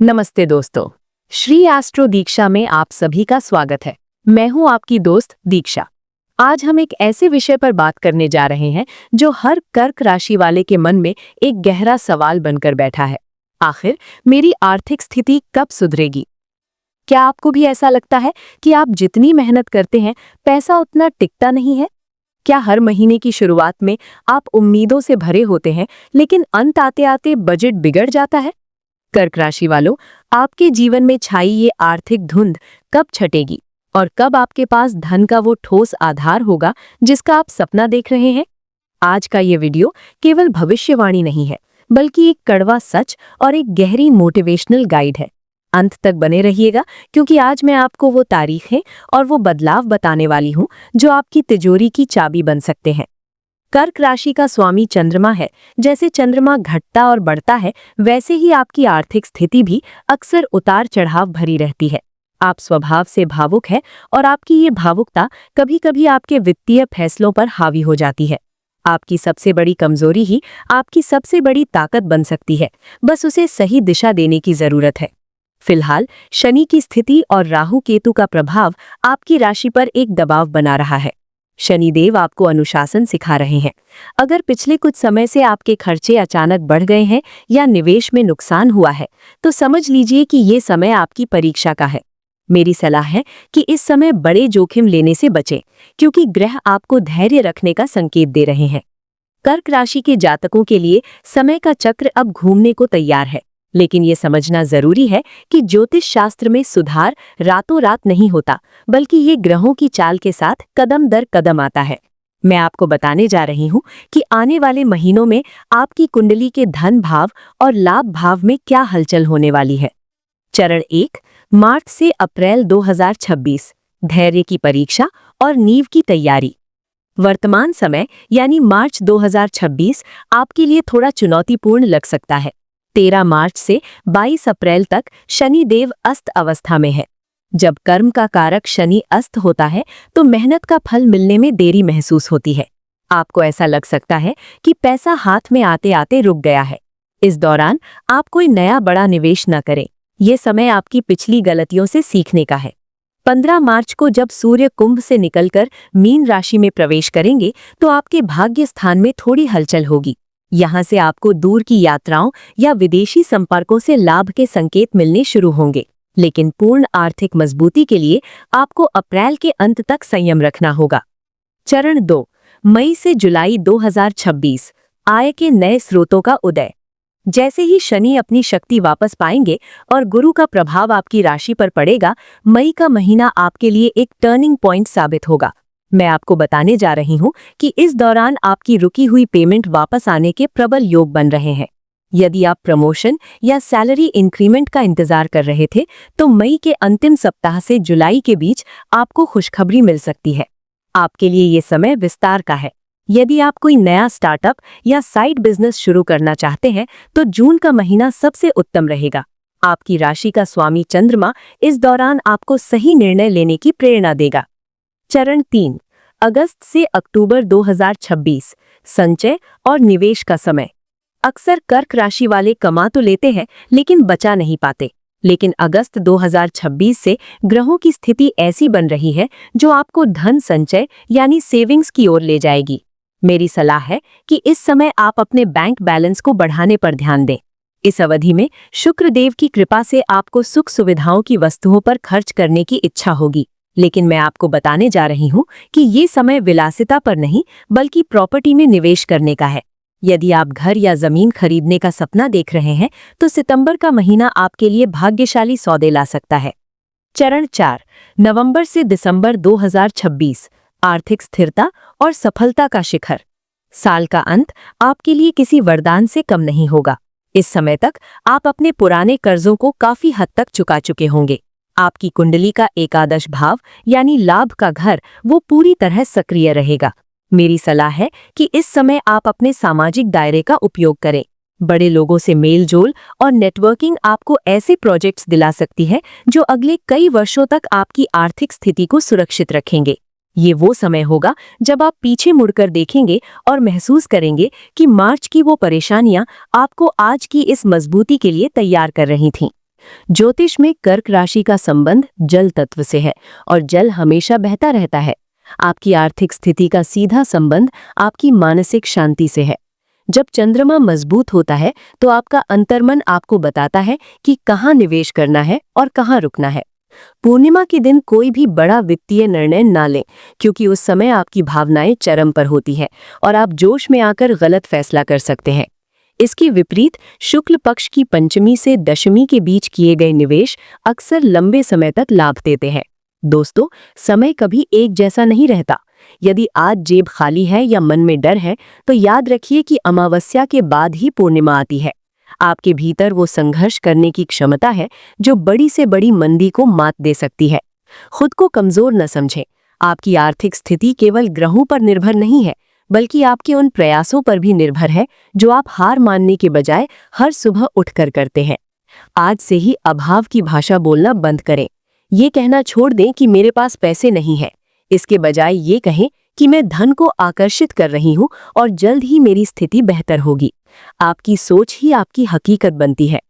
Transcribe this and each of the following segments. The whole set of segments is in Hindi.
नमस्ते दोस्तों, श्री एस्ट्रो दीक्षा में आप सभी का स्वागत है। मैं हूं आपकी दोस्त दीक्षा। आज हम एक ऐसे विषय पर बात करने जा रहे हैं जो हर कर्क राशि वाले के मन में एक गहरा सवाल बनकर बैठा है। आखिर मेरी आर्थिक स्थिति कब सुधरेगी? क्या आपको भी ऐसा लगता है कि आप जितनी मेहनत करते हैं पैसा उतना टिकता नहीं है? क्या हर महीने की शुरुआत में आप उम्मीदों से भरे होते हैं लेकिन अंत आते आते बजट बिगड़ जाता है? कर्क राशि वालों, आपके जीवन में छाई ये आर्थिक धुंध कब छटेगी और कब आपके पास धन का वो ठोस आधार होगा जिसका आप सपना देख रहे हैं? आज का ये वीडियो केवल भविष्यवाणी नहीं है, बल्कि एक कड़वा सच और एक गहरी मोटिवेशनल गाइड है। अंत तक बने रहिएगा, क्योंकि आज मैं आपको वो तारीखें और वो बदलाव बताने वाली हूँ जो आपकी तिजोरी की चाबी बन सकते हैं। कर्क राशि का स्वामी चंद्रमा है। जैसे चंद्रमा घटता और बढ़ता है, वैसे ही आपकी आर्थिक स्थिति भी अक्सर उतार चढ़ाव भरी रहती है। आप स्वभाव से भावुक हैं और आपकी ये भावुकता कभी-कभी आपके वित्तीय फैसलों पर हावी हो जाती है। आपकी सबसे बड़ी कमजोरी ही आपकी सबसे बड़ी ताकत बन सकती है, बस उसे सही दिशा देने की जरूरत है। फिलहाल शनि की स्थिति और राहु केतु का प्रभाव आपकी राशि पर एक दबाव बना रहा है। शनिदेव आपको अनुशासन सिखा रहे हैं। अगर पिछले कुछ समय से आपके खर्चे अचानक बढ़ गए हैं या निवेश में नुकसान हुआ है, तो समझ लीजिए कि ये समय आपकी परीक्षा का है। मेरी सलाह है कि इस समय बड़े जोखिम लेने से बचें, क्योंकि ग्रह आपको धैर्य रखने का संकेत दे रहे हैं। कर्क राशि के जातकों के लिए समय का चक्र अब घूमने को तैयार है, लेकिन ये समझना जरूरी है कि ज्योतिष शास्त्र में सुधार रातों रात नहीं होता, बल्कि ये ग्रहों की चाल के साथ कदम दर कदम आता है। मैं आपको बताने जा रही हूँ कि आने वाले महीनों में आपकी कुंडली के धन भाव और लाभ भाव में क्या हलचल होने वाली है। चरण 1, मार्च से अप्रैल 2026, धैर्य की परीक्षा और नींव की तैयारी। वर्तमान समय यानी मार्च 2026 आपके लिए थोड़ा चुनौतीपूर्ण लग सकता है। 13 मार्च से 22 अप्रैल तक शनि देव अस्त अवस्था में है। जब कर्म का कारक शनि अस्त होता है तो मेहनत का फल मिलने में देरी महसूस होती है। आपको ऐसा लग सकता है कि पैसा हाथ में आते आते रुक गया है। इस दौरान आप कोई नया बड़ा निवेश न करें। ये समय आपकी पिछली गलतियों से सीखने का है। 15 मार्च को जब सूर्य कुंभ से निकलकर मीन राशि में प्रवेश करेंगे तो आपके भाग्य स्थान में थोड़ी हलचल होगी। यहाँ से आपको दूर की यात्राओं या विदेशी संपर्कों से लाभ के संकेत मिलने शुरू होंगे, लेकिन पूर्ण आर्थिक मजबूती के लिए आपको अप्रैल के अंत तक संयम रखना होगा। चरण 2, मई से जुलाई 2026, आय के नए स्रोतों का उदय। जैसे ही शनि अपनी शक्ति वापस पाएंगे और गुरु का प्रभाव आपकी राशि पर पड़ेगा, मई का महीना आपके लिए एक टर्निंग पॉइंट साबित होगा। मैं आपको बताने जा रही हूं कि इस दौरान आपकी रुकी हुई पेमेंट वापस आने के प्रबल योग बन रहे हैं। यदि आप प्रमोशन या सैलरी इंक्रीमेंट का इंतजार कर रहे थे, तो मई के अंतिम सप्ताह से जुलाई के बीच आपको खुशखबरी मिल सकती है। आपके लिए ये समय विस्तार का है। यदि आप कोई नया स्टार्टअप या साइड बिजनेस शुरू करना चाहते हैं, तो जून का महीना सबसे उत्तम रहेगा। आपकी राशि का स्वामी चंद्रमा इस दौरान आपको सही निर्णय लेने की प्रेरणा देगा। चरण 3, अगस्त से अक्टूबर 2026, संचय और निवेश का समय। अक्सर कर्क राशि वाले कमा तो लेते हैं लेकिन बचा नहीं पाते, लेकिन अगस्त 2026 से ग्रहों की स्थिति ऐसी बन रही है जो आपको धन संचय यानी सेविंग्स की ओर ले जाएगी। मेरी सलाह है कि इस समय आप अपने बैंक बैलेंस को बढ़ाने पर ध्यान दें। इस अवधि में शुक्र देव की कृपा से आपको सुख सुविधाओं की वस्तुओं पर खर्च करने की इच्छा होगी, लेकिन मैं आपको बताने जा रही हूँ कि ये समय विलासिता पर नहीं, बल्कि प्रॉपर्टी में निवेश करने का है। यदि आप घर या जमीन खरीदने का सपना देख रहे हैं, तो सितंबर का महीना आपके लिए भाग्यशाली सौदे ला सकता है। चरण 4, नवंबर से दिसंबर 2026, आर्थिक स्थिरता और सफलता का शिखर। साल का अंत आपके लिए किसी वरदान से कम नहीं होगा। इस समय तक आप अपने पुराने कर्जों को काफी हद तक चुका चुके होंगे। आपकी कुंडली का एकादश भाव यानी लाभ का घर वो पूरी तरह सक्रिय रहेगा। मेरी सलाह है कि इस समय आप अपने सामाजिक दायरे का उपयोग करें। बड़े लोगों से मेल जोल और नेटवर्किंग आपको ऐसे प्रोजेक्ट्स दिला सकती है जो अगले कई वर्षों तक आपकी आर्थिक स्थिति को सुरक्षित रखेंगे। ये वो समय होगा जब आप पीछे मुड़कर देखेंगे और महसूस करेंगे कि मार्च की वो परेशानियां आपको आज की इस मजबूती के लिए तैयार कर रही थीं। ज्योतिष में कर्क राशि का संबंध जल तत्व से है और जल हमेशा बहता रहता है। आपकी आर्थिक स्थिति का सीधा संबंध आपकी मानसिक शांति से है। जब चंद्रमा मजबूत होता है तो आपका अंतर्मन आपको बताता है कि कहाँ निवेश करना है और कहाँ रुकना है। पूर्णिमा के दिन कोई भी बड़ा वित्तीय निर्णय ना लें, क्योंकि उस समय आपकी भावनाएं चरम पर होती हैं और आप जोश में आकर गलत फैसला कर सकते हैं। इसके विपरीत शुक्ल पक्ष की पंचमी से दशमी के बीच किए गए निवेश अक्सर लंबे समय तक लाभ देते हैं। दोस्तों, समय कभी एक जैसा नहीं रहता। यदि आज जेब खाली है या मन में डर है, तो याद रखिए कि अमावस्या के बाद ही पूर्णिमा आती है। आपके भीतर वो संघर्ष करने की क्षमता है जो बड़ी से बड़ी मंदी को मात दे सकती है। खुद को कमजोर न समझें। आपकी आर्थिक स्थिति केवल ग्रहों पर निर्भर नहीं है, बल्कि आपके उन प्रयासों पर भी निर्भर है जो आप हार मानने के बजाय हर सुबह उठकर करते हैं। आज से ही अभाव की भाषा बोलना बंद करें। ये कहना छोड़ दें कि मेरे पास पैसे नहीं है। इसके बजाय ये कहें कि मैं धन को आकर्षित कर रही हूँ और जल्द ही मेरी स्थिति बेहतर होगी। आपकी सोच ही आपकी हकीकत बनती है।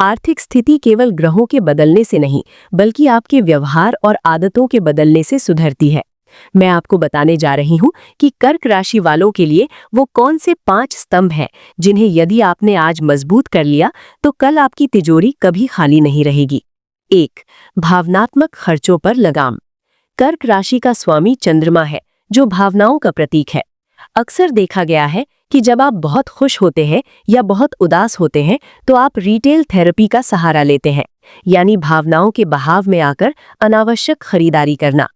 आर्थिक स्थिति केवल ग्रहों के बदलने से नहीं, बल्कि आपके व्यवहार और आदतों के बदलने से सुधरती है। मैं आपको बताने जा रही हूँ कि कर्क राशि वालों के लिए वो कौन से 5 स्तंभ हैं जिन्हें यदि आपने आज मजबूत कर लिया तो कल आपकी तिजोरी कभी खाली नहीं रहेगी। 1. भावनात्मक खर्चों पर लगाम। कर्क राशि का स्वामी चंद्रमा है, जो भावनाओं का प्रतीक है। अक्सर देखा गया है कि जब आप बहुत खुश होते हैं या बहुत उदास होते हैं तो आप रिटेल थेरेपी का सहारा लेते हैं, यानी भावनाओं के बहाव में आकर अनावश्यक खरीदारी करना।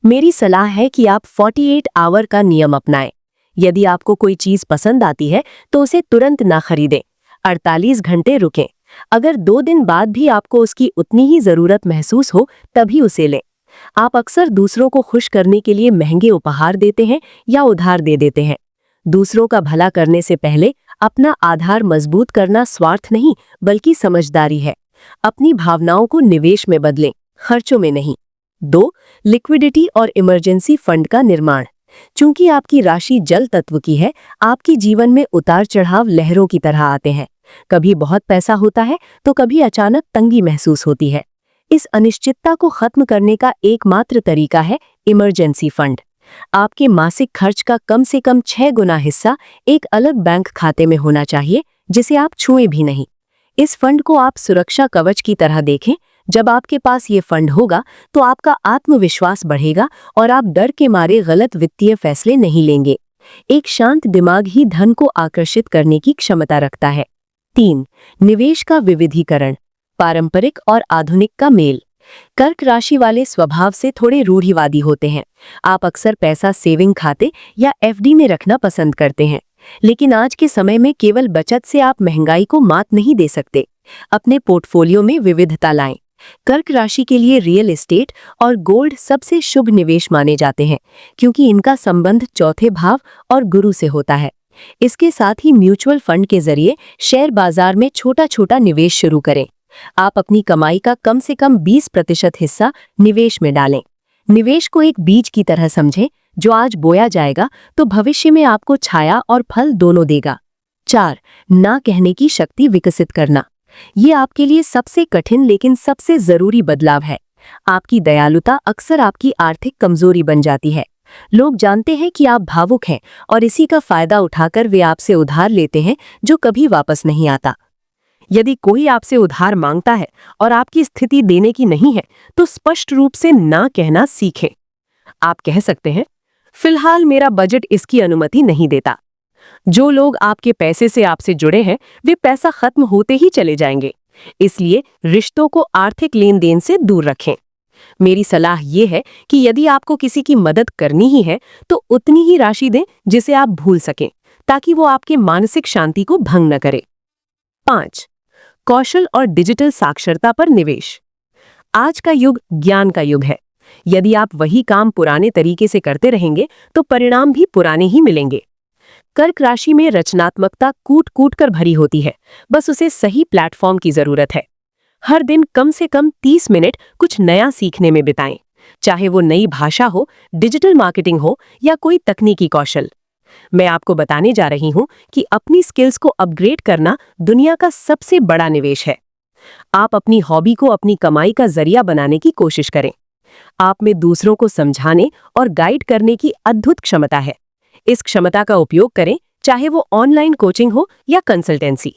मेरी सलाह है कि आप 48 आवर का नियम अपनाएं। यदि आपको कोई चीज पसंद आती है तो उसे तुरंत ना खरीदें। 48 घंटे रुकें। अगर 2 दिन बाद भी आपको उसकी उतनी ही जरूरत महसूस हो, तभी उसे लें। आप अक्सर दूसरों को खुश करने के लिए महंगे उपहार देते हैं या उधार दे देते हैं। दूसरों का भला करने से पहले अपना आधार मजबूत करना स्वार्थ नहीं, बल्कि समझदारी है। अपनी भावनाओं को निवेश में बदलें, खर्चों में नहीं। 2. लिक्विडिटी और इमरजेंसी फंड का निर्माण। चूंकि आपकी राशि जल तत्व की है, आपके जीवन में उतार चढ़ाव लहरों की तरह आते हैं। कभी बहुत पैसा होता है तो कभी अचानक तंगी महसूस होती है। इस अनिश्चितता को खत्म करने का एकमात्र तरीका है इमरजेंसी फंड। आपके मासिक खर्च का कम से कम 6 गुना हिस्सा एक अलग बैंक खाते में होना चाहिए, जिसे आप छुएं भी नहीं। इस फंड को आप सुरक्षा कवच की तरह देखें। जब आपके पास ये फंड होगा तो आपका आत्मविश्वास बढ़ेगा और आप डर के मारे गलत वित्तीय फैसले नहीं लेंगे। एक शांत दिमाग ही धन को आकर्षित करने की क्षमता रखता है। 3. निवेश का विविधीकरण। पारंपरिक और आधुनिक का मेल। कर्क राशि वाले स्वभाव से थोड़े रूढ़िवादी होते हैं। आप अक्सर पैसा सेविंग खाते या एफडी में रखना पसंद करते हैं, लेकिन आज के समय में केवल बचत से आप महंगाई को मात नहीं दे सकते। अपने पोर्टफोलियो में विविधता लाएं। कर्क राशि के लिए रियल एस्टेट और गोल्ड सबसे शुभ निवेश माने जाते हैं, क्योंकि इनका संबंध चौथे भाव और गुरु से होता है। इसके साथ ही म्यूचुअल फंड के जरिए शेयर बाजार में छोटा छोटा निवेश शुरू करें। आप अपनी कमाई का कम से कम 20% हिस्सा निवेश में डालें। निवेश को एक बीज की तरह समझें, जो आज बोया जाएगा तो भविष्य में आपको छाया और फल दोनों देगा। 4. ना कहने की शक्ति विकसित करना। ये आपके लिए सबसे कठिन लेकिन सबसे जरूरी बदलाव है। आपकी दयालुता अक्सर आपकी आर्थिक कमजोरी बन जाती है। लोग जानते हैं कि आप भावुक हैं और इसी का फायदा उठाकर वे आपसे उधार लेते हैं, जो कभी वापस नहीं आता। यदि कोई आपसे उधार मांगता है और आपकी स्थिति देने की नहीं है, तो स्पष्ट रूप से ना कहना सीखें। आप कह सकते हैं, फिलहाल मेरा बजट इसकी अनुमति नहीं देता। जो लोग आपके पैसे से आपसे जुड़े हैं, वे पैसा खत्म होते ही चले जाएंगे। इसलिए रिश्तों को आर्थिक लेन देन से दूर रखें। मेरी सलाह ये है कि यदि आपको किसी की मदद करनी ही है, तो उतनी ही राशि दें जिसे आप भूल सकें, ताकि वो आपके मानसिक शांति को भंग न करे। 5. कौशल और डिजिटल साक्षरता पर निवेश। आज का युग ज्ञान का युग है। यदि आप वही काम पुराने तरीके से करते रहेंगे तो परिणाम भी पुराने ही मिलेंगे। कर्क राशि में रचनात्मकता कूट कूट कर भरी होती है, बस उसे सही प्लेटफॉर्म की जरूरत है। हर दिन कम से कम 30 मिनट कुछ नया सीखने में बिताएं, चाहे वो नई भाषा हो, डिजिटल मार्केटिंग हो या कोई तकनीकी कौशल। मैं आपको बताने जा रही हूं कि अपनी स्किल्स को अपग्रेड करना दुनिया का सबसे बड़ा निवेश है। आप अपनी हॉबी को अपनी कमाई का जरिया बनाने की कोशिश करें। आप में दूसरों को समझाने और गाइड करने की अद्भुत क्षमता है। इस क्षमता का उपयोग करें, चाहे वो ऑनलाइन कोचिंग हो या कंसल्टेंसी।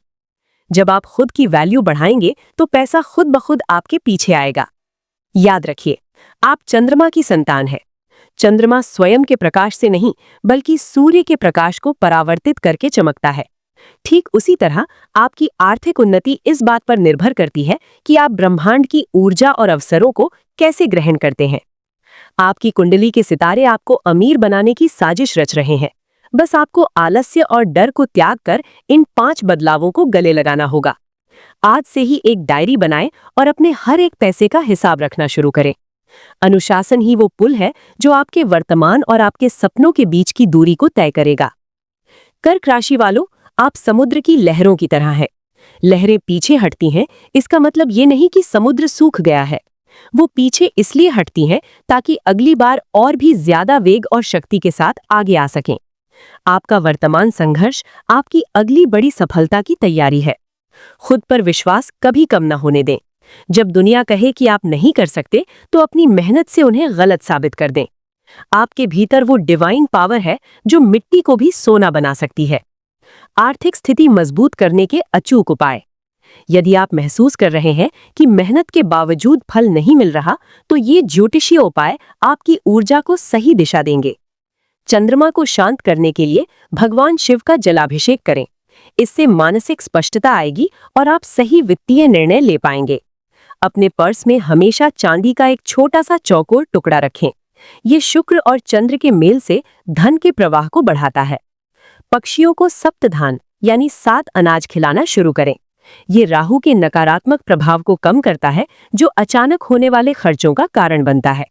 जब आप खुद की वैल्यू बढ़ाएंगे तो पैसा खुद ब खुद आपके पीछे आएगा। याद रखिए, आप चंद्रमा की संतान है। चंद्रमा स्वयं के प्रकाश से नहीं, बल्कि सूर्य के प्रकाश को परावर्तित करके चमकता है। ठीक उसी तरह आपकी आर्थिक उन्नति इस बात पर निर्भर करती है कि आप ब्रह्मांड की ऊर्जा और अवसरों को कैसे ग्रहण करते हैं। आपकी कुंडली के सितारे आपको अमीर बनाने की साजिश रच रहे हैं। बस आपको आलस्य और डर को त्याग कर इन 5 बदलावों को गले लगाना होगा। आज से ही एक डायरी बनाएं और अपने हर एक पैसे का हिसाब रखना शुरू करें। अनुशासन ही वो पुल है जो आपके वर्तमान और आपके सपनों के बीच की दूरी को तय करेगा। कर्क राशि वालों, आप समुद्र की लहरों की तरह हैं। लहरें पीछे हटती हैं, इसका मतलब ये नहीं कि समुद्र सूख गया है। वो पीछे इसलिए हटती हैं ताकि अगली बार और भी ज्यादा वेग और शक्ति के साथ आगे आ सकें। आपका वर्तमान संघर्ष आपकी अगली बड़ी सफलता की तैयारी है। खुद पर विश्वास कभी कम न होने दें। जब दुनिया कहे कि आप नहीं कर सकते, तो अपनी मेहनत से उन्हें गलत साबित कर दें। आपके भीतर वो डिवाइन पावर है जो मिट्टी को भी सोना बना सकती है। आर्थिक स्थिति मजबूत करने के अचूक उपाय। यदि आप महसूस कर रहे हैं कि मेहनत के बावजूद फल नहीं मिल रहा, तो ये ज्योतिषीय उपाय आपकी ऊर्जा को सही दिशा देंगे। चंद्रमा को शांत करने के लिए भगवान शिव का जलाभिषेक करें। इससे मानसिक स्पष्टता आएगी और आप सही वित्तीय निर्णय ले पाएंगे। अपने पर्स में हमेशा चांदी का एक छोटा सा चौकोर टुकड़ा रखें। ये शुक्र और चंद्र के मेल से धन के प्रवाह को बढ़ाता है। पक्षियों को सप्तधान यानी 7 अनाज खिलाना शुरू करें। ये राहु के नकारात्मक प्रभाव को कम करता है, जो अचानक होने वाले खर्चों का कारण बनता है।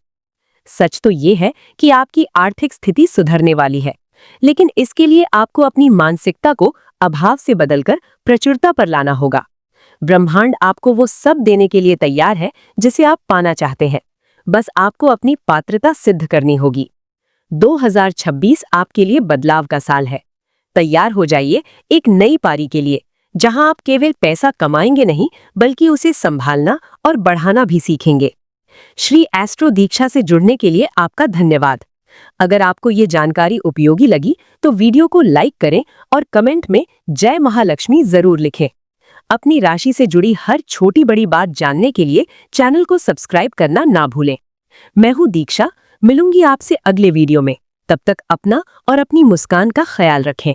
सच तो ये है कि आपकी आर्थिक स्थिति सुधरने वाली है, लेकिन इसके लिए आपको अपनी मानसिकता को अभाव से बदलकर प्रचुरता पर लाना होगा। ब्रह्मांड आपको वो सब देने के लिए तैयार है जिसे आप पाना चाहते हैं। बस आपको अपनी पात्रता सिद्ध करनी होगी। 2026 आपके लिए बदलाव का साल है। तैयार हो जाइए एक नई पारी के लिए, जहां आप केवल पैसा कमाएंगे नहीं, बल्कि उसे संभालना और बढ़ाना भी सीखेंगे। श्री एस्ट्रो दीक्षा से जुड़ने के लिए आपका धन्यवाद। अगर आपको ये जानकारी उपयोगी लगी तो वीडियो को लाइक करें और कमेंट में जय महालक्ष्मी जरूर लिखें। अपनी राशि से जुड़ी हर छोटी बड़ी बात जानने के लिए चैनल को सब्सक्राइब करना ना भूलें। मैं हूं दीक्षा, मिलूंगी आपसे अगले वीडियो में। तब तक अपना और अपनी मुस्कान का ख्याल रखें।